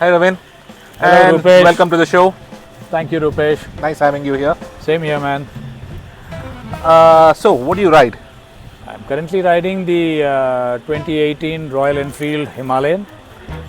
Hi Ravin. Hello, And Rupesh. welcome to the show. Thank you, Rupesh. Nice having you here. Same here, man. So, what do you ride? I'm currently riding the 2018 Royal Enfield Himalayan.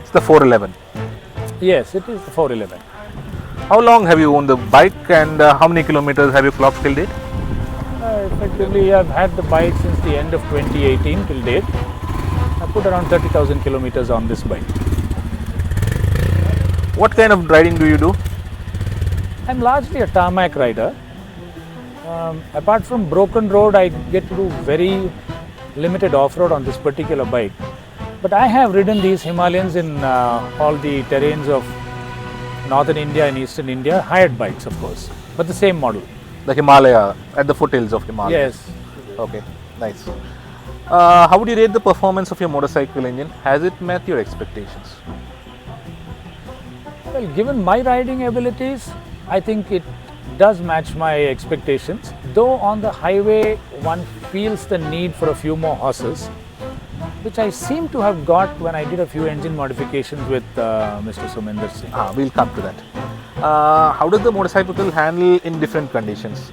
It's the 411. Yes, it is the 411. How long have you owned the bike and how many kilometers have you clocked till date? Effectively, I've had the bike since the end of 2018 till date. I put around 30,000 kilometers on this bike. What kind of riding do you do? I'm largely a tarmac rider. Apart from broken road, I get to do very limited off-road on this particular bike. But I have ridden these Himalayans in all the terrains of northern India and eastern India, hired bikes of course, but the same model. The Himalaya, at the foothills of Himalaya. Yes. Okay, nice. How would you rate the performance of your motorcycle engine? Has it met your expectations? Well, given my riding abilities, I think it does match my expectations. Though on the highway, one feels the need for a few more horses, which I seem to have got when I did a few engine modifications with Mr. Suminder Singh. We'll come to that. How does the motorcycle handle in different conditions?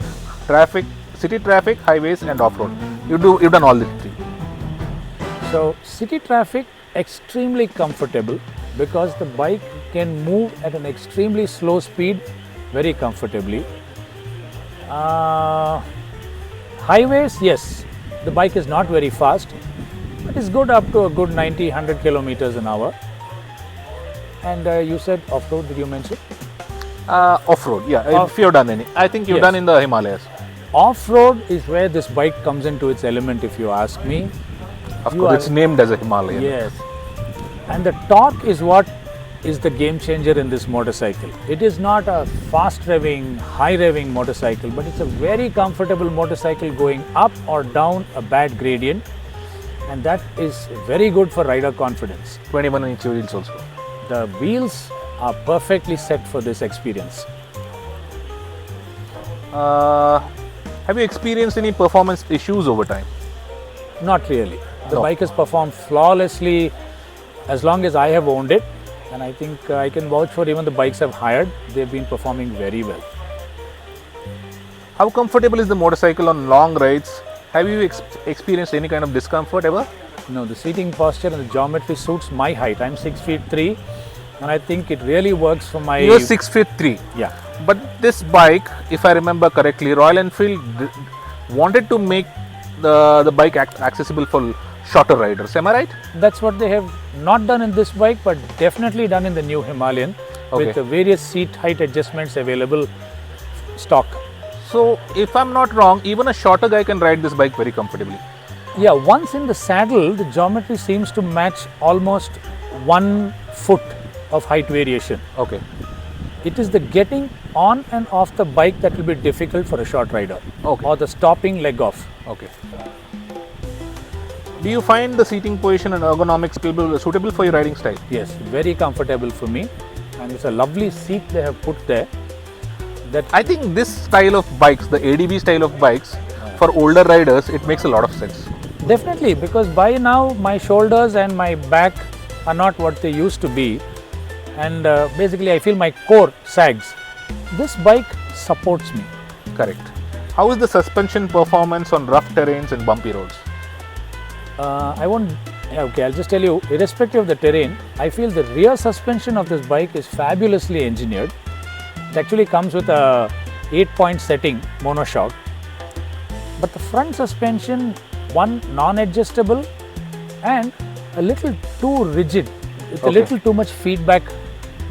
Traffic, city traffic, highways and off-road. You've done all the three. So, city traffic, extremely comfortable because the bike can move at an extremely slow speed very comfortably. Highways, yes, the bike is not very fast, but it's good up to a good 90-100 kilometers an hour. And you said off-road, did you mention? Off-road, yeah. If you've done any. I think you've Yes. done in the Himalayas. Off-road is where this bike comes into its element, if you ask me. Of You course, are- it's named as a Himalayan. Yes. And the torque is what is the game changer in this motorcycle. It is not a fast revving, high revving motorcycle, but it's a very comfortable motorcycle going up or down a bad gradient. And that is very good for rider confidence. 21-inch wheels also. The wheels are perfectly set for this experience. Have you experienced any performance issues over time? Not really. The No. bike has performed flawlessly as long as I have owned it. And I think I can vouch for even the bikes I've hired, they've been performing very well. How comfortable is the motorcycle on long rides? Have you experienced any kind of discomfort ever? No, the seating posture and the geometry suits my height. I'm 6'3", and I think it really works for my. You're 6'3". Yeah. But this bike, if I remember correctly, Royal Enfield wanted to make the bike accessible for shorter riders. Am I right? That's what they have not done in this bike, but definitely done in the new Himalayan Okay. with the various seat height adjustments available stock. So, if I'm not wrong, even a shorter guy can ride this bike very comfortably. Yeah, once in the saddle, the geometry seems to match almost 1 foot of height variation. Okay. It is the getting on and off the bike that will be difficult for a short rider. Okay. Or the stopping leg off. Okay. Do you find the seating position and ergonomics suitable for your riding style? Yes, very comfortable for me, and it's a lovely seat they have put there. That I think this style of bikes, the ADB style of bikes, for older riders, it makes a lot of sense. definitely, because by now my shoulders and my back are not what they used to be, and basically I feel my core sags. This bike supports me. Correct. How is the suspension performance on rough terrains and bumpy roads? I won't. Okay, I'll just tell you. Irrespective of the terrain, I feel the rear suspension of this bike is fabulously engineered. It actually comes with a 8-point setting monoshock, but the front suspension, one non-adjustable and a little too rigid, with a Okay. little too much feedback.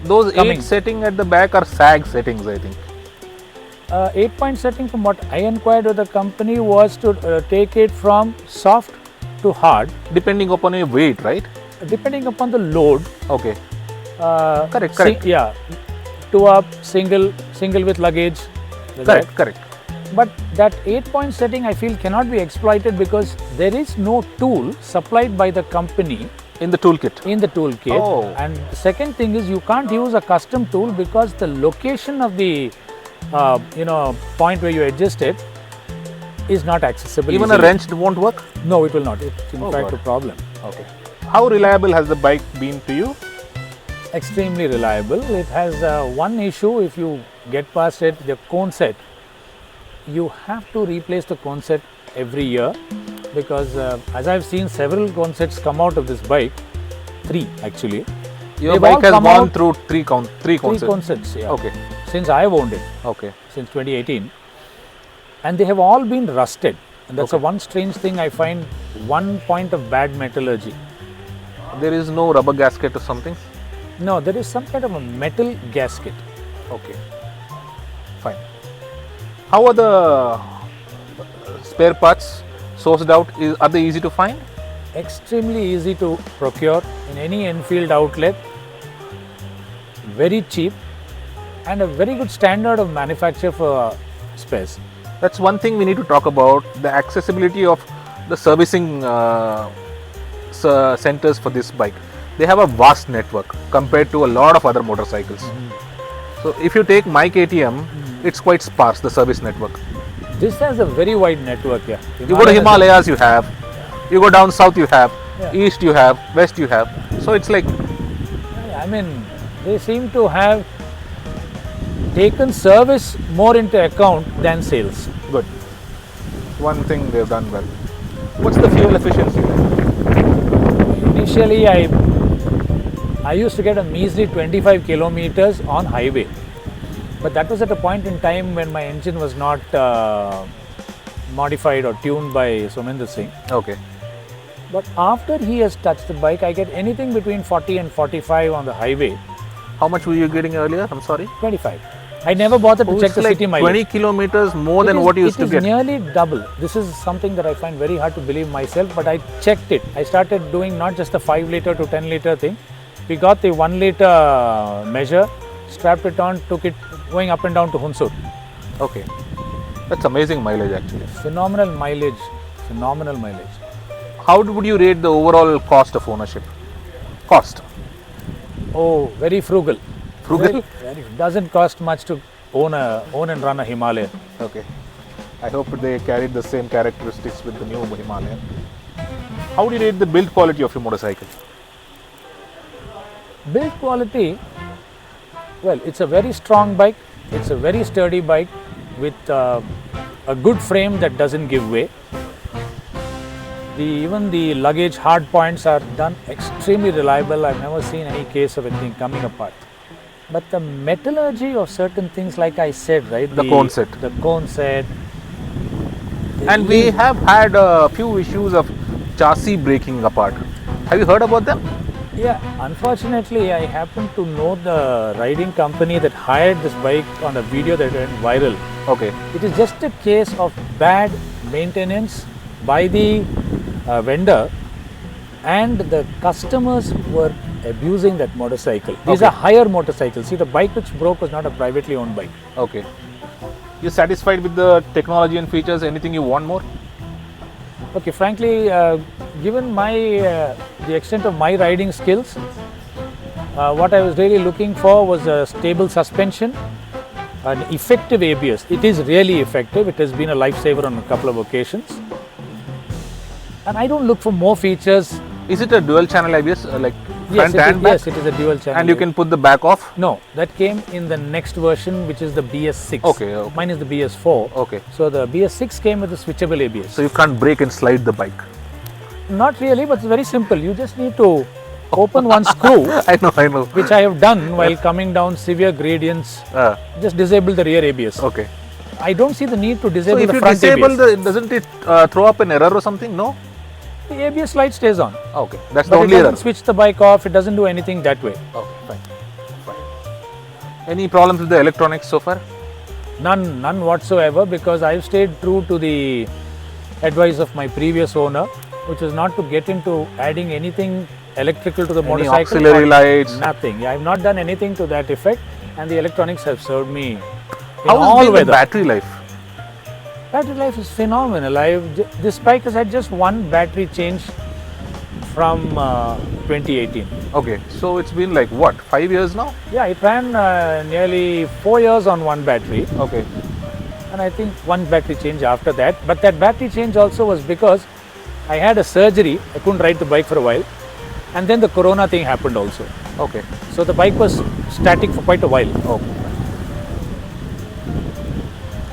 Those Coming. 8 setting at the back are sag settings, I think. 8-point setting, from what I inquired with the company, was to take it from soft to hard, Depending upon your weight, right? depending upon the load. Okay. Correct. Yeah, 2 up, single with luggage. like that. Correct. But that 8-point setting, I feel, cannot be exploited because there is no tool supplied by the company In the toolkit. in the toolkit. Oh. And the second thing is, you can't use a custom tool because the location of the point where you adjust it is not accessible. Even a easily. wrench won't work? No, it will not. It's in Oh, fact God. a problem. Okay. How reliable has the bike been to you? extremely reliable. It has one issue. If you get past it, the cone set, you have to replace the cone set every year, because as I've seen several cone sets come out of this bike, 3 actually. Your They've bike all has come gone out through three three concepts. cone sets, yeah, Okay. since I have owned it, Okay. since 2018, and they have all been rusted. And that's Okay. one strange thing I find, one point of bad metallurgy. There is no rubber gasket or something? No, there is some kind of a metal gasket. Okay. Fine. How are the spare parts sourced out? Are they easy to find? Extremely easy to procure in any Enfield outlet, very cheap, and a very good standard of manufacture for spares. That's one thing we need to talk about, the accessibility of the servicing centers for this bike. They have a vast network compared to a lot of other motorcycles. So if you take my KTM, it's quite sparse, the service network. This has a very wide network, yeah. You go to Himalayas, you have. You go down south, you have. Yeah. East, you have. West, you have. So it's like, I mean, they seem to have taken service more into account than sales. good. One thing they've done well. What's the fuel efficiency then? Initially, I used to get a measly 25 kilometers on highway, but that was at a point in time when my engine was not modified or tuned by Somendra Singh. Okay. But after he has touched the bike, I get anything between 40 and 45 on the highway. How much were you getting earlier? I'm sorry. 25. I never bothered to Oh, check it's the like city mileage. 20 kilometers more It than is- what you used to It get. is nearly double. This is something that I find very hard to believe myself, but I checked it. I started doing not just the 5 liter to 10 liter thing. We got the 1 liter measure, strapped it on, took it going up and down to Hunsur. Okay. That's amazing mileage actually. Phenomenal mileage. Phenomenal mileage. How would you rate the overall cost of ownership? Cost. Oh, very frugal. Frugal? Very, doesn't cost much to own and run a Himalayan. Okay. I hope they carried the same characteristics with the new Himalayan. How do you rate the build quality of your motorcycle? Build quality, well, it's a very strong bike. It's a very sturdy bike with a good frame that doesn't give way. Even the luggage hard points are done extremely reliable. I've never seen any case of anything coming apart. But the metallurgy of certain things, like I said, right? The cone set. The cone set. And we have had a few issues of chassis breaking apart. Have you heard about them? Yeah, unfortunately, I happen to know the riding company that hired this bike on a video that went viral. Okay. It is just a case of bad maintenance by the vendor, and the customers were abusing that motorcycle. These Okay. are higher motorcycles. See, the bike which broke was not a privately owned bike. Okay. You satisfied with the technology and features? Anything you want more? Okay, frankly, given my the extent of my riding skills, what I was really looking for was a stable suspension, an effective ABS. It is really effective. It has been a lifesaver on a couple of occasions. And I don't look for more features. Is it a dual channel ABS, like Yes, front it and is, back? yes, it is a dual channel. And you can put the back off? No, that came in the next version, which is the BS6. Okay, okay. Mine is the BS4. Okay. So the BS6 came with a switchable ABS. So you can't brake and slide the bike. Not really, but it's very simple. You just need to open one screw, I know. which I have done while coming down severe gradients. Just disable the rear ABS. Okay. I don't see the need to So disable if the you front disable ABS. doesn't it throw up an error or something? No? The ABS light stays on. Okay. That's But the it only doesn't error. switch the bike off. It doesn't do anything that way. Okay, fine. Any problems with the electronics so far? None whatsoever, because I've stayed true to the advice of my previous owner, which was not to get into adding anything electrical to the Any motorcycle. auxiliary or lights? Nothing. I have not done anything to that effect, and the electronics have served me in How all is the weather. battery life? Battery life is phenomenal. This bike has had just one battery change from 2018. Okay, so it's been like what, 5 years now? Yeah, it ran nearly 4 years on one battery, Okay. and I think one battery change after that. But that battery change also was because I had a surgery. I couldn't ride the bike for a while, and then the corona thing happened also. Okay. So the bike was static for quite a while. Okay.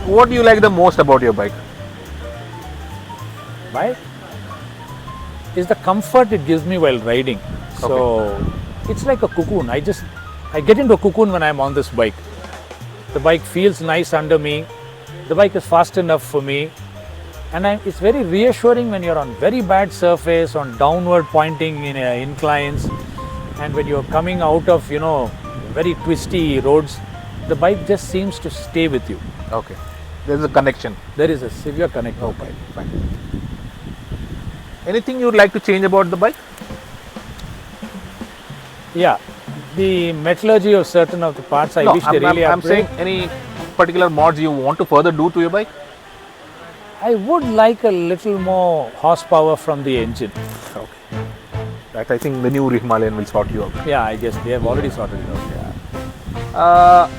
What do you like the most about your bike? Bike is the comfort it gives me while riding. So it's like a cocoon. I get into a cocoon when I'm on this bike. The bike feels nice under me. The bike is fast enough for me. And it's very reassuring when you're on very bad surface, on downward pointing in inclines, and when you're coming out of, very twisty roads, the bike just seems to stay with you. Okay. There's a connection. There is a severe connection. Okay, fine. Anything you would like to change about the bike? Yeah, the metallurgy of certain of the parts, I wish they really I'm upgrade. saying any particular mods you want to further do to your bike? I would like a little more horsepower from the engine. Okay. That I think the new Himalayan will sort you out. Yeah, I guess they have already sorted it out. Yeah.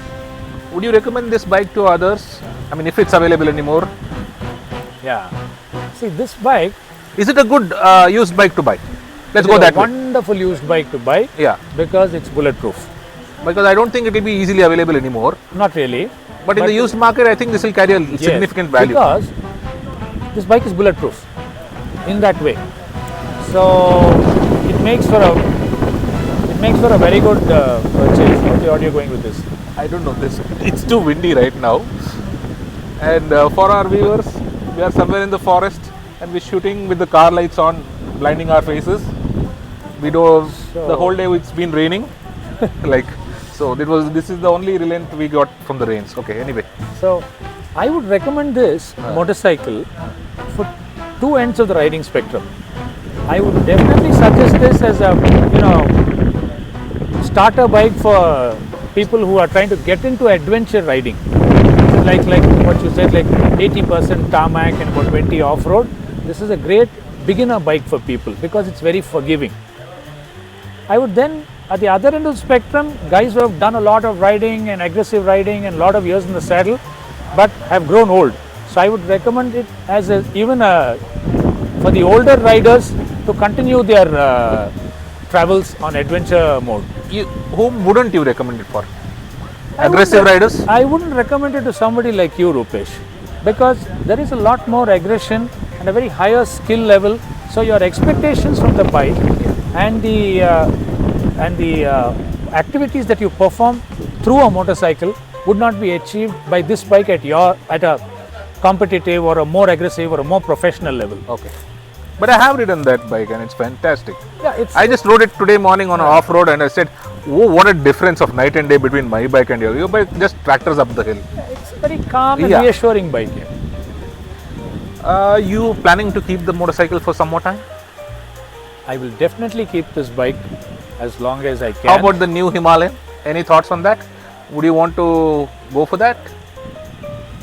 Would you recommend this bike to others? I mean, if it's available anymore. Yeah. See, this bike Is it a good used bike to buy? Let's is go a that way. wonderful used bike to buy Yeah. because it's bulletproof. Because I don't think it will be easily available anymore. Not really. But in the used market, I think this will carry a Yes, significant value. because this bike is bulletproof in that way. So it makes for a very good purchase. How's the audio going with this? I don't know this. It's too windy right now. And for our viewers, we are somewhere in the forest and we're shooting with the car lights on, blinding our faces. We do the whole day it's been raining. This is the only relent we got from the rains. Okay, anyway. So I would recommend this motorcycle for two ends of the riding spectrum. I would definitely suggest this as a starter bike for people who are trying to get into adventure riding. Like what you said, like 80% tarmac and about 20 off-road. This is a great beginner bike for people because it's very forgiving. I would then, at the other end of the spectrum, guys who have done a lot of riding and aggressive riding and a lot of years in the saddle, but have grown old. So I would recommend it as for the older riders to continue their travels on adventure mode. Whom wouldn't you recommend it for? Aggressive riders? I wouldn't recommend it to somebody like you, Rupesh, because there is a lot more aggression and a very higher skill level. So your expectations from the bike and the activities that you perform through a motorcycle would not be achieved by this bike at a competitive or a more aggressive or a more professional level. Okay. But I have ridden that bike and it's fantastic. Yeah, I just rode it today morning on an off-road and I said, oh, what a difference of night and day between my bike and your bike just tractors up the hill. it's a very calm and reassuring bike. You planning to keep the motorcycle for some more time? I will definitely keep this bike as long as I can. How about the new Himalayan? Any thoughts on that? Would you want to go for that?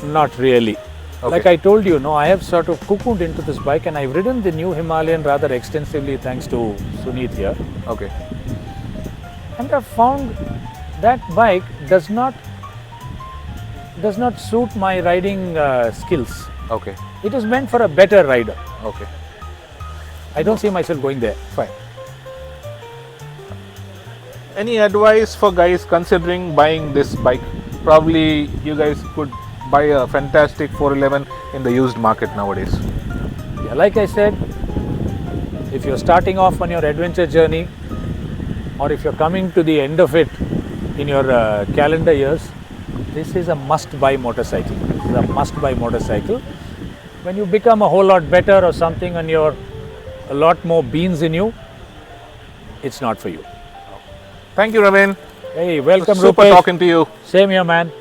Not really. Okay. Like I told you, I have sort of cocooned into this bike and I've ridden the new Himalayan rather extensively thanks to Suneet here. Okay. And I've found that bike does not suit my riding skills. Okay. It is meant for a better rider. Okay. I don't see myself going there. Fine. Any advice for guys considering buying this bike? Probably you guys could buy a fantastic 411 in the used market nowadays. Yeah, like I said, if you're starting off on your adventure journey or if you're coming to the end of it in your calendar years, this is a must-buy motorcycle. This is a must-buy motorcycle. When you become a whole lot better or something and you're a lot more beans in you, it's not for you. Thank you, Ravin. Hey, welcome, Super Rupesh. talking to you. Same here, man.